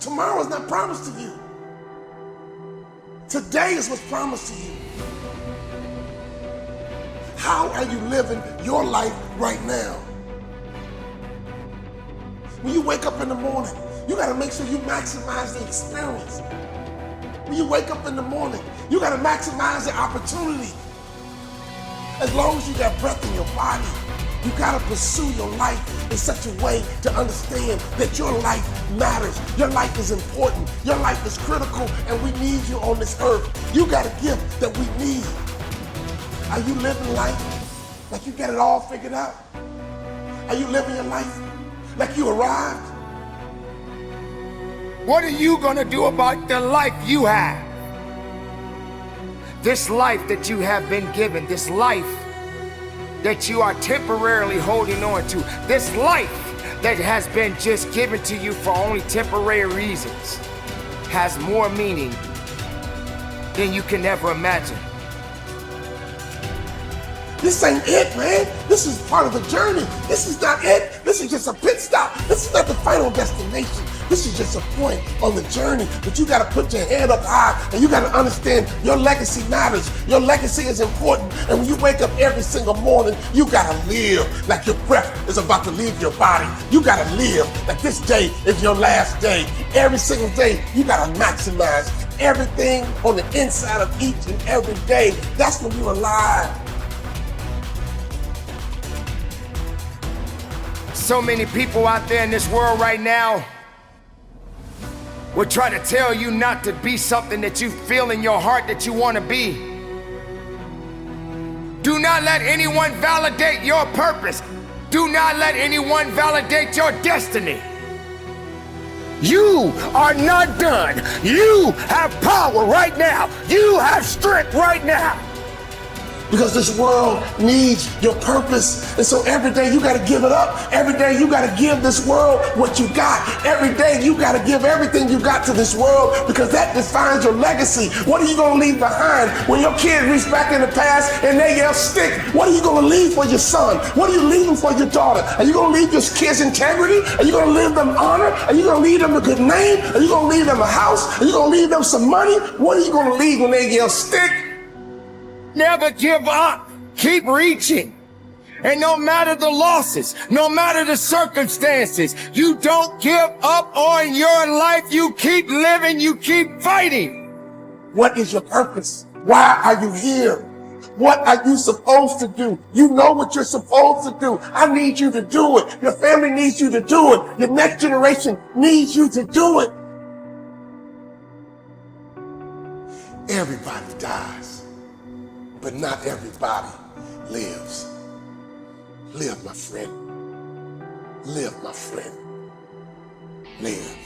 Tomorrow is not promised to you. Today is what's promised to you. How are you living your life right now? When you wake up in the morning, you gotta make sure you maximize the experience. When you wake up in the morning, you gotta maximize the opportunity. As long as you got breath in your body, you gotta pursue your life in such a way to understand that your life matters. Your life is important. Your life is critical, and we need you on this earth. You got a gift that we need. Are you living life like you got it all figured out? Are you living your life like you arrived? What are you gonna do about the life you have? This life that you have been given, this life that you are temporarily holding on to, this life that has been just given to you for only temporary reasons, has more meaning than you can ever imagine. This ain't it, man. This is part of the journey. This is not it. This is just a pit stop. This is not the final destination. This is just a point on the journey. But you got to put your head up high, and you got to understand your legacy matters. Your legacy is important. And when you wake up every single morning, you got to live like your breath is about to leave your body. You got to live like this day is your last day. Every single day, you got to maximize everything on the inside of each and every day. That's when you're alive. So many people out there in this world right now will try to tell you not to be something that you feel in your heart that you want to be. Do not let anyone validate your purpose. Do not let anyone validate your destiny. You are not done. You have power right now. You have strength right now. Because this world needs your purpose. And so every day you gotta give it up. Every day you gotta give this world what you got. Every day you gotta give everything you got to this world, because that defines your legacy. What are you gonna leave behind when your kids reach back in the past and they yell stick? What are you gonna leave for your son? What are you leaving for your daughter? Are you gonna leave your kids integrity? Are you gonna leave them honor? Are you gonna leave them a good name? Are you gonna leave them a house? Are you gonna leave them some money? What are you gonna leave when they yell stick? Never give up. Keep reaching. And no matter the losses, no matter the circumstances, you don't give up on your life. You keep living. You keep fighting. What is your purpose? Why are you here? What are you supposed to do? You know what you're supposed to do. I need you to do it. Your family needs you to do it. Your next generation needs you to do it. Everybody dies, but not everybody lives. Live, my friend. Live, my friend. Live.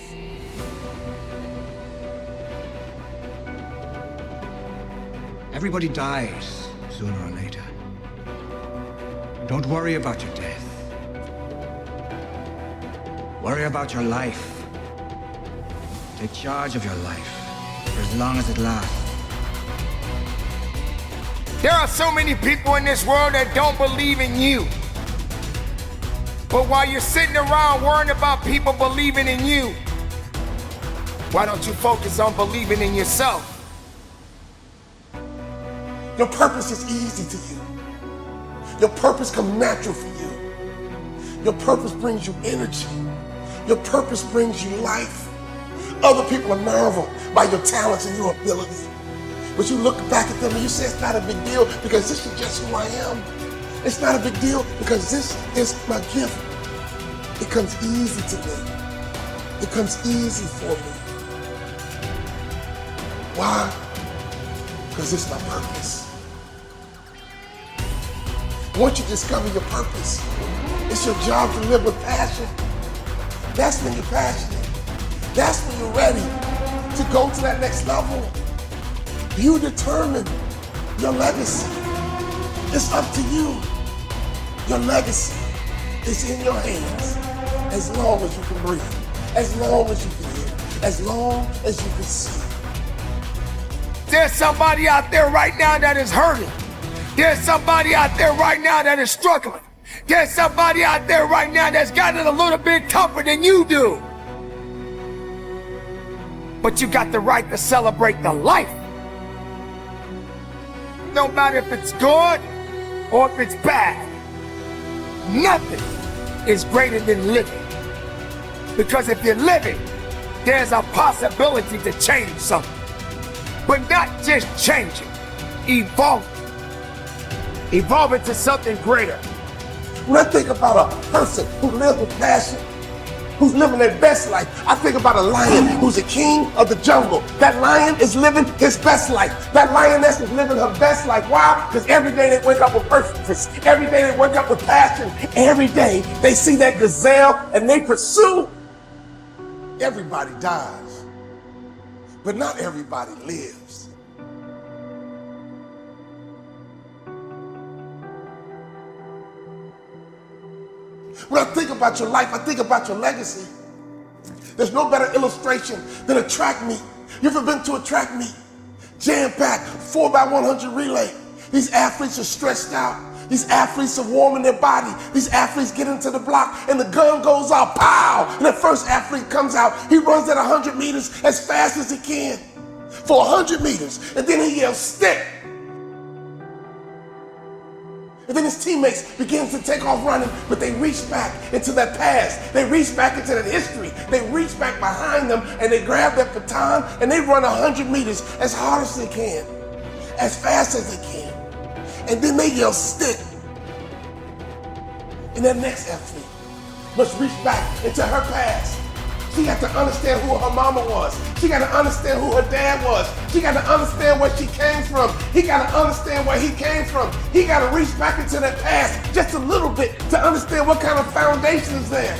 Everybody dies sooner or later. Don't worry about your death. Worry about your life. Take charge of your life for as long as it lasts. There are so many people in this world that don't believe in you. But while you're sitting around worrying about people believing in you, why don't you focus on believing in yourself? Your purpose is easy to you. Your purpose comes natural for you. Your purpose brings you energy. Your purpose brings you life. Other people are marveled by your talents and your ability. But you look back at them and you say it's not a big deal because this is just who I am. It's not a big deal because this is my gift. It comes easy to me. It comes easy for me. Why? Because it's my purpose. Once you discover your purpose, it's your job to live with passion. That's when you're passionate. That's when you're ready to go to that next level. You determine your legacy. It's up to you. Your legacy is in your hands as long as you can breathe, as long as you can hear, as long as you can see. There's somebody out there right now that is hurting. There's somebody out there right now that is struggling. There's somebody out there right now that's got it a little bit tougher than you do. but you got the right to celebrate the life. No matter if it's good or if it's bad, nothing is greater than living. Because if you're living, there's a possibility to change something. But not just change it, evolve it. Evolve it to something greater. When I think about a person who lives with passion, who's living their best life, I think about a lion who's the king of the jungle. That lion is living his best life. That lioness is living her best life. Why? Because every day they wake up with purpose. Every day they wake up with passion. Every day they see that gazelle and they pursue. Everybody dies, but not everybody lives. When I think about your life, I think about your legacy. There's no better illustration than a track meet. You ever been to a track meet? Jam-packed, 4x100 relay. These athletes are stressed out. These athletes are warming their body. These athletes get into the block and the gun goes off, pow! And the first athlete comes out. He runs at 100 meters as fast as he can for 100 meters. And then he yells, stick! And then his teammates begin to take off running, but they reach back into that past. They reach back into that history. They reach back behind them and they grab that baton and they run 100 meters as hard as they can, as fast as they can. And then they yell, stick. And that next athlete must reach back into her past. She got to understand who her mama was. She got to understand who her dad was. She got to understand where she came from. He got to understand where he came from. He got to reach back into that past just a little bit to understand what kind of foundation is there.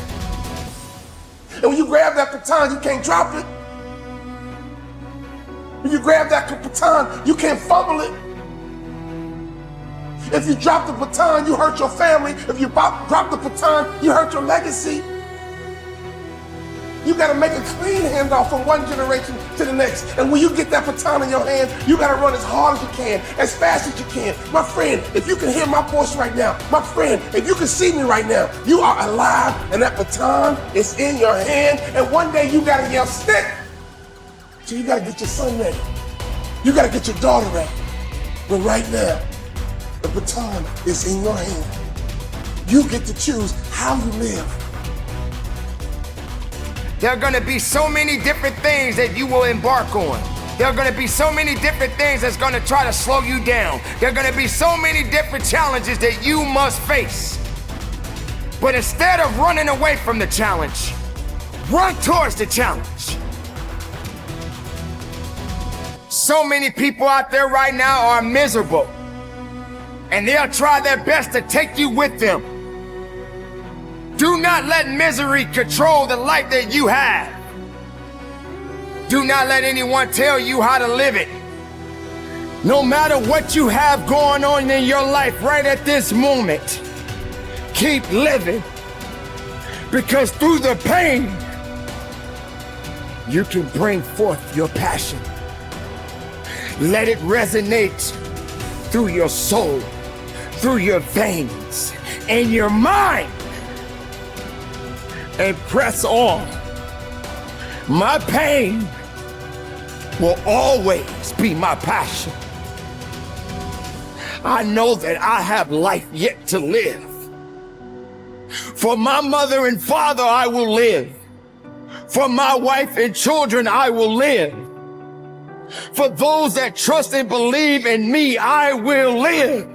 And when you grab that baton, you can't drop it. When you grab that baton, you can't fumble it. If you drop the baton, you hurt your family. If you drop the baton, you hurt your legacy. You gotta make a clean handoff from one generation to the next. And when you get that baton in your hand, you gotta run as hard as you can, as fast as you can. My friend, if you can hear my voice right now, my friend, if you can see me right now, you are alive and that baton is in your hand. And one day you gotta yell, stick. So you gotta get your son ready. You gotta get your daughter ready. But right now, the baton is in your hand. You get to choose how you live. There are gonna be so many different things that you will embark on. There are gonna be so many different things that's gonna try to slow you down. There are gonna be so many different challenges that you must face. But instead of running away from the challenge, run towards the challenge. So many people out there right now are miserable, and they'll try their best to take you with them. Do not let misery control the life that you have. Do not let anyone tell you how to live it. No matter what you have going on in your life right at this moment, keep living. Because through the pain, you can bring forth your passion. Let it resonate through your soul, through your veins, and your mind. And press on. My pain will always be my passion. I know that I have life yet to live. For my mother and father, I will live. For my wife and children, I will live. For those that trust and believe in me, I will live.